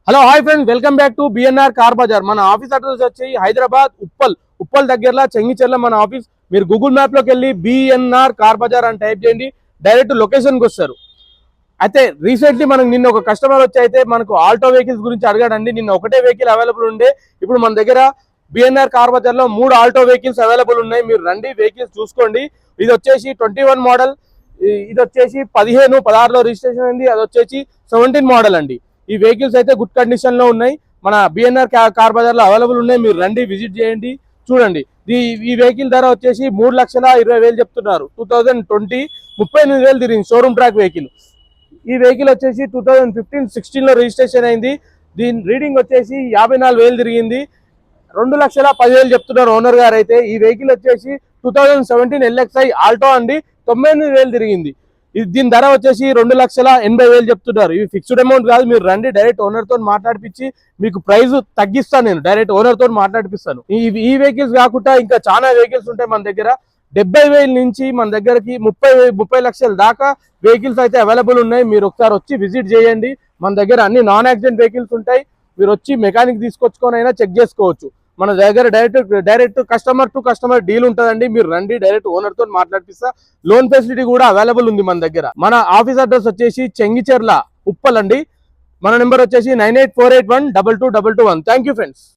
Hello hi friends, welcome back to BNR car bazaar. మన office address వచ్చి హైదరాబాద్ ఉప్పల్ దగ్గరలో చెంగిచెర్ల మన ఆఫీస్. మీరు గూగుల్ మ్యాప్ లోకి వెళ్ళి బిఎన్ఆర్ కార్ బజార్ అని టైప్ చేయండి, డైరెక్ట్ లొకేషన్కి వస్తారు. అయితే రీసెంట్లీ మనకు నిన్న ఒక కస్టమర్ వచ్చి అయితే మనకు ఆల్టో వెహికల్స్ గురించి అడగాడండి. నిన్న ఒకటే వెహికల్ అవైలబుల్ ఉండే, ఇప్పుడు మన దగ్గర బిఎన్ఆర్ కార్ బజార్ లో 3 ఆల్టో వెహికల్స్ అవైలబుల్ ఉన్నాయి. మీరు రండి, వెహికల్స్ చూసుకోండి. ఇది వచ్చేసి 21 మోడల్, ఇది వచ్చేసి 16లో రిజిస్ట్రేషన్ అయింది. అది వచ్చేసి 17 మోడల్ అండి. ఈ వెహికల్స్ అయితే గుడ్ కండిషన్ లో ఉన్నాయి. మన బిఎన్ఆర్ కార్ బజార్ లో అవైలబుల్ ఉన్నాయి. మీరు రండి, విజిట్ చేయండి, చూడండి. ఈ వెహికల్ ధర వచ్చేసి 3,20,000 చెప్తున్నారు. 2020 38,000 తిరిగింది, షోరూమ్ ట్రాక్ వెహికల్. ఈ వెహికల్ వచ్చేసి 2015-16 లో రిజిస్ట్రేషన్ అయింది. దీని రీడింగ్ వచ్చేసి 54,000 తిరిగింది. 2,10,000 చెప్తున్నారు ఓనర్ గారు. అయితే ఈ వెహికల్ వచ్చేసి 2017 LXI ఆల్టో అండి, 98,000 తిరిగింది. దీని ధర వచ్చేసి 2,80,000 చెప్తున్నారు. ఇవి ఫిక్స్డ్ అమౌంట్ కాదు, మీరు రండి, డైరెక్ట్ ఓనర్ తో మాట్లాడిపించి మీకు ప్రైస్ తగ్గిస్తాను. నేను డైరెక్ట్ ఓనర్ తో మాట్లాడిపిస్తాను. ఈ వెహికల్స్ కాకుండా ఇంకా చాలా వెహికల్స్ ఉంటాయి మన దగ్గర. 70,000 నుంచి మన దగ్గరకి 30 లక్షల దాకా వెహికల్స్ అయితే అవైలబుల్ ఉన్నాయి. మీరు ఒకసారి వచ్చి విజిట్ చేయండి. మన దగ్గర అన్ని నాన్ యాక్సిడెంట్ వెహికల్స్ ఉంటాయి. మీరు వచ్చి మెకానిక్ తీసుకొచ్చుకొని అయినా చెక్ చేసుకోవచ్చు. మన దగ్గర direct customer to customer deal ఉంటుందండి. మీరు రండి, డైరెక్ట్ ఓనర్ తో మాట్లాడిపిస్తా. లోన్ ఫెసిలిటీ కూడా అవైలబుల్ ఉంది మన దగ్గర. మన ఆఫీస్ అడ్రస్ వచ్చేసి చెంగిచెర్ల ఉప్పల్ అండి. మన నెంబర్ వచ్చేసి 9848122221. Thank you friends.